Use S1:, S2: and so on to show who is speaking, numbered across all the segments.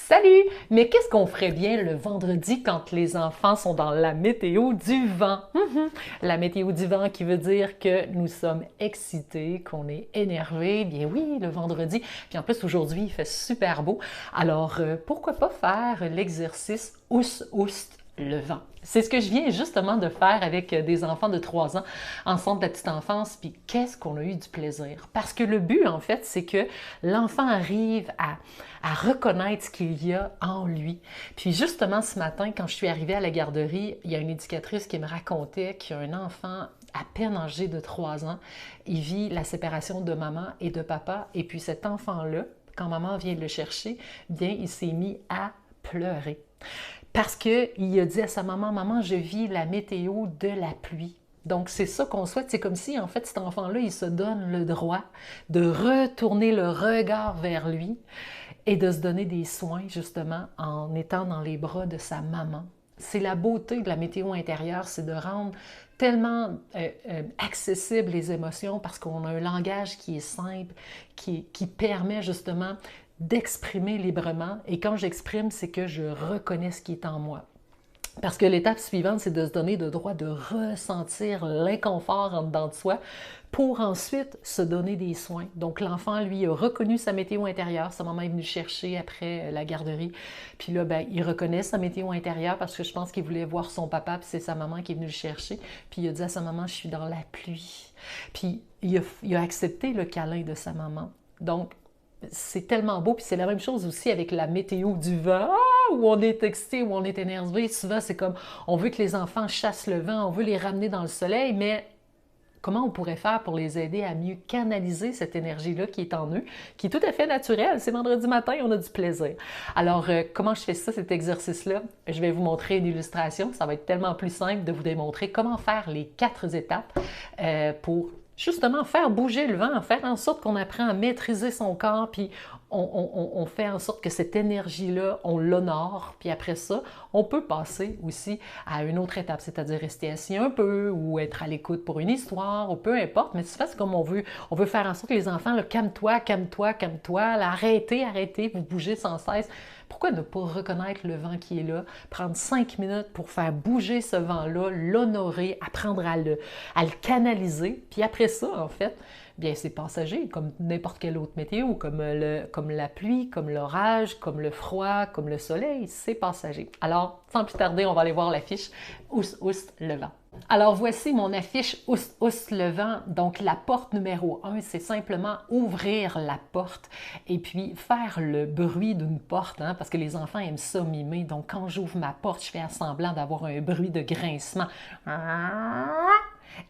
S1: Salut! Mais qu'est-ce qu'on ferait bien le vendredi quand les enfants sont dans la météo du vent? La météo du vent qui veut dire que nous sommes excités, qu'on est énervés. Bien oui, le vendredi. Puis en plus, aujourd'hui, il fait super beau. Alors, pourquoi pas faire l'exercice Ous-Oust le vent? C'est ce que je viens justement de faire avec des enfants de 3 ans, ensemble de la petite enfance, puis qu'est-ce qu'on a eu du plaisir. Parce que le but, en fait, c'est que l'enfant arrive à reconnaître ce qu'il y a en lui. Puis justement, ce matin, quand je suis arrivée à la garderie, il y a une éducatrice qui me racontait qu'il y a un enfant à peine âgé de 3 ans. Il vit la séparation de maman et de papa, et puis cet enfant-là, quand maman vient le chercher, bien, il s'est mis à pleurer. Parce qu'il a dit à sa maman, « Maman, je vis la météo de la pluie. » Donc, c'est ça qu'on souhaite. C'est comme si, en fait, cet enfant-là, il se donne le droit de retourner le regard vers lui et de se donner des soins, justement, en étant dans les bras de sa maman. C'est la beauté de la météo intérieure, c'est de rendre tellement accessible les émotions parce qu'on a un langage qui est simple, qui permet justement d'exprimer librement. Et quand j'exprime, c'est que je reconnais ce qui est en moi. Parce que l'étape suivante, c'est de se donner le droit de ressentir l'inconfort en dedans de soi pour ensuite se donner des soins. Donc l'enfant, lui, a reconnu sa météo intérieure. Sa maman est venue le chercher après la garderie. Puis là, ben, il reconnaît sa météo intérieure parce que je pense qu'il voulait voir son papa, puis c'est sa maman qui est venue le chercher. Puis il a dit à sa maman, « Je suis dans la pluie. » Puis il a accepté le câlin de sa maman. Donc, c'est tellement beau, puis c'est la même chose aussi avec la météo du vent, où on est excité, où on est énervé. Souvent, c'est comme, on veut que les enfants chassent le vent, on veut les ramener dans le soleil, mais comment on pourrait faire pour les aider à mieux canaliser cette énergie-là qui est en eux, qui est tout à fait naturelle. C'est vendredi matin, on a du plaisir. Alors, comment je fais ça, cet exercice-là? Je vais vous montrer une illustration. Ça va être tellement plus simple de vous démontrer comment faire les 4 étapes pour justement faire bouger le vent, faire en sorte qu'on apprend à maîtriser son corps, puis on fait en sorte que cette énergie-là, on l'honore, puis après ça, on peut passer aussi à une autre étape, c'est-à-dire rester assis un peu ou être à l'écoute pour une histoire, ou peu importe, mais c'est comme on veut faire en sorte que les enfants, calme-toi, calme-toi, calme-toi, arrêtez, arrêtez, vous bougez sans cesse. Pourquoi ne pas reconnaître le vent qui est là, prendre 5 minutes pour faire bouger ce vent-là, l'honorer, apprendre à le canaliser, puis après ça, en fait, bien c'est passager, comme n'importe quelle autre météo, comme la pluie, comme l'orage, comme le froid, comme le soleil, c'est passager. Alors, sans plus tarder, on va aller voir l'affiche Ous-Oust le vent. Alors voici mon affiche Ous-Oust le vent. Donc la porte numéro 1, c'est simplement ouvrir la porte et puis faire le bruit d'une porte, hein, parce que les enfants aiment ça mimer. Donc quand j'ouvre ma porte, je fais semblant d'avoir un bruit de grincement.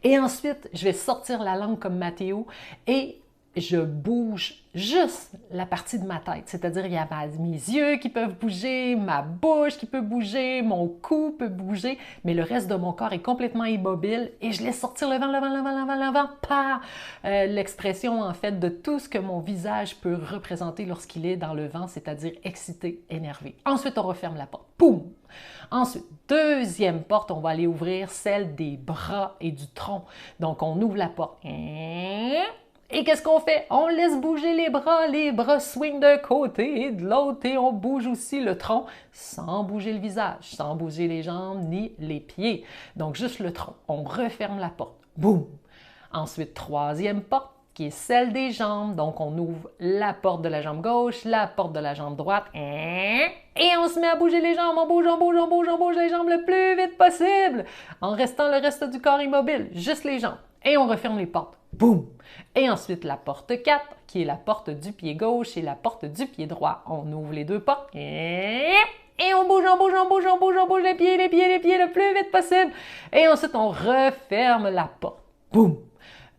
S1: Et ensuite, je vais sortir la langue comme Mathéo et je bouge juste la partie de ma tête. C'est-à-dire, il y a mes yeux qui peuvent bouger, ma bouche qui peut bouger, mon cou peut bouger, mais le reste de mon corps est complètement immobile et je laisse sortir le vent, le vent, le vent, le vent, le vent, par l'expression, en fait, de tout ce que mon visage peut représenter lorsqu'il est dans le vent, c'est-à-dire excité, énervé. Ensuite, on referme la porte. Poum! Ensuite, deuxième porte, on va aller ouvrir celle des bras et du tronc. Donc, on ouvre la porte. Et qu'est-ce qu'on fait? On laisse bouger les bras swing d'un côté et de l'autre et on bouge aussi le tronc sans bouger le visage, sans bouger les jambes ni les pieds. Donc, juste le tronc. On referme la porte. Boum! Ensuite, troisième porte, qui est celle des jambes. Donc, on ouvre la porte de la jambe gauche, la porte de la jambe droite. Et on se met à bouger les jambes. On bouge, on bouge, on bouge, on bouge les jambes le plus vite possible en restant le reste du corps immobile. Juste les jambes. Et on referme les portes. Boum! Et ensuite, la porte 4, qui est la porte du pied gauche et la porte du pied droit. On ouvre les 2 portes. Et on bouge, on bouge, on bouge, on bouge, on bouge les pieds, les pieds, les pieds le plus vite possible. Et ensuite, on referme la porte. Boum!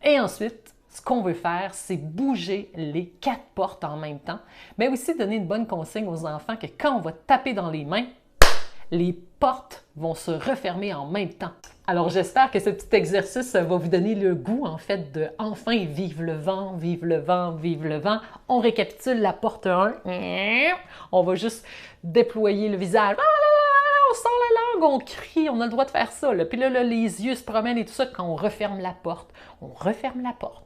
S1: Et ensuite, ce qu'on veut faire, c'est bouger les 4 portes en même temps, mais aussi donner une bonne consigne aux enfants que quand on va taper dans les mains, les portes vont se refermer en même temps. Alors j'espère que ce petit exercice va vous donner le goût en fait de enfin vivre le vent, vivre le vent, vivre le vent. On récapitule la porte 1. On va juste déployer le visage. On sort la langue, on crie, on a le droit de faire ça. Là. Puis là, les yeux se promènent et tout ça quand on referme la porte. On referme la porte.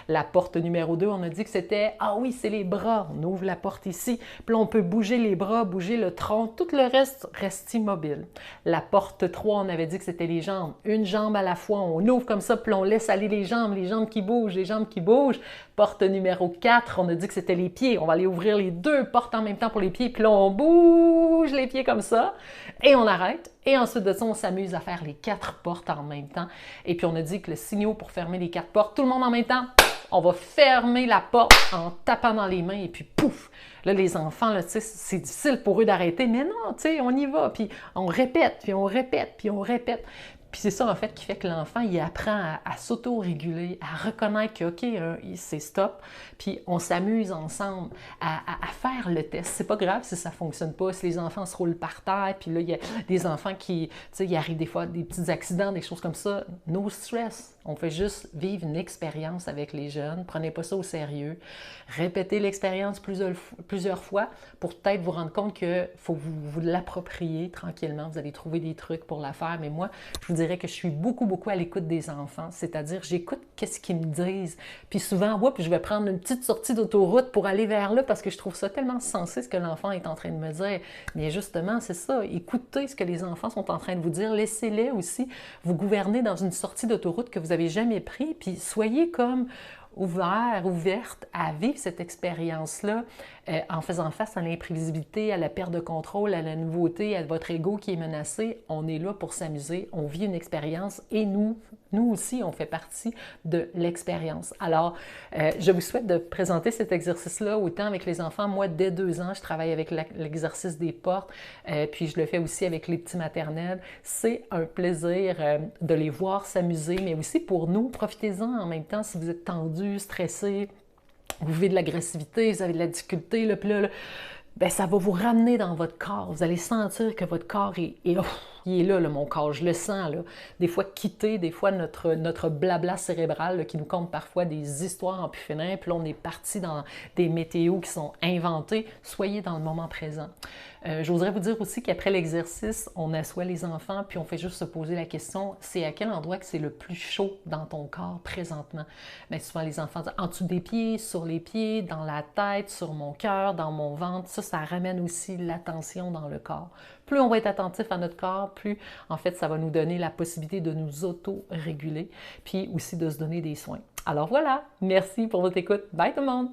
S1: La porte numéro 2, on a dit que c'était, ah oui, c'est les bras. On ouvre la porte ici. Puis là, on peut bouger les bras, bouger le tronc. Tout le reste reste immobile. La porte 3, on avait dit que c'était les jambes. Une jambe à la fois. On ouvre comme ça, puis on laisse aller les jambes qui bougent, les jambes qui bougent. Porte numéro 4, on a dit que c'était les pieds. On va aller ouvrir les 2 portes en même temps pour les pieds. Puis là, on bouge les pieds comme ça. Et on arrête. Et ensuite de ça, on s'amuse à faire les 4 portes en même temps. Et puis on a dit que le signal pour fermer les 4 portes, tout le monde en même temps, on va fermer la porte en tapant dans les mains et puis pouf! Là, les enfants, là, c'est difficile pour eux d'arrêter, mais non, on y va. Puis on répète, puis on répète, puis on répète. Puis c'est ça, en fait, qui fait que l'enfant, il apprend à s'auto-réguler, à reconnaître que, OK, c'est stop, puis on s'amuse ensemble à faire le test. C'est pas grave si ça fonctionne pas, si les enfants se roulent par terre, puis là, il y a des enfants qui, il arrive des fois des petits accidents, des choses comme ça. No stress. On fait juste vivre une expérience avec les jeunes. Prenez pas ça au sérieux. Répétez l'expérience plusieurs fois pour peut-être vous rendre compte qu'il faut vous l'approprier tranquillement. Vous allez trouver des trucs pour la faire. Mais moi, je vous dirais que je suis beaucoup à l'écoute des enfants. C'est-à-dire, j'écoute qu'est-ce qu'ils me disent. Puis souvent, je vais prendre une petite sortie d'autoroute pour aller vers là parce que je trouve ça tellement sensé ce que l'enfant est en train de me dire. Mais justement, c'est ça. Écoutez ce que les enfants sont en train de vous dire. Laissez-les aussi vous gouverner dans une sortie d'autoroute que vous n'avez jamais pris. Puis soyez comme ouverte à vivre cette expérience-là en faisant face à l'imprévisibilité, à la perte de contrôle, à la nouveauté, à votre ego qui est menacé. On est là pour s'amuser, on vit une expérience et nous aussi, on fait partie de l'expérience. Alors, je vous souhaite de présenter cet exercice-là autant avec les enfants. Moi, dès 2 ans, je travaille avec l'exercice des portes, puis je le fais aussi avec les petits maternels. C'est un plaisir de les voir s'amuser, mais aussi pour nous, profitez-en en même temps si vous êtes tendu, stressé, vous vivez de l'agressivité, vous avez de la difficulté, là, puis là, ben, ça va vous ramener dans votre corps. Vous allez sentir que votre corps il est là, mon corps, je le sens. Là. Des fois quitté, des fois notre blabla cérébral là, qui nous compte parfois des histoires en pu finir, puis là on est parti dans des météos qui sont inventés. Soyez dans le moment présent. J'oserais vous dire aussi qu'après l'exercice, on assoit les enfants, puis on fait juste se poser la question, c'est à quel endroit que c'est le plus chaud dans ton corps présentement? Bien, souvent les enfants disent en dessous des pieds, sur les pieds, dans la tête, sur mon cœur, dans mon ventre. Ça ramène aussi l'attention dans le corps. Plus on va être attentif à notre corps, plus en fait ça va nous donner la possibilité de nous auto-réguler, puis aussi de se donner des soins. Alors voilà, merci pour votre écoute. Bye tout le monde!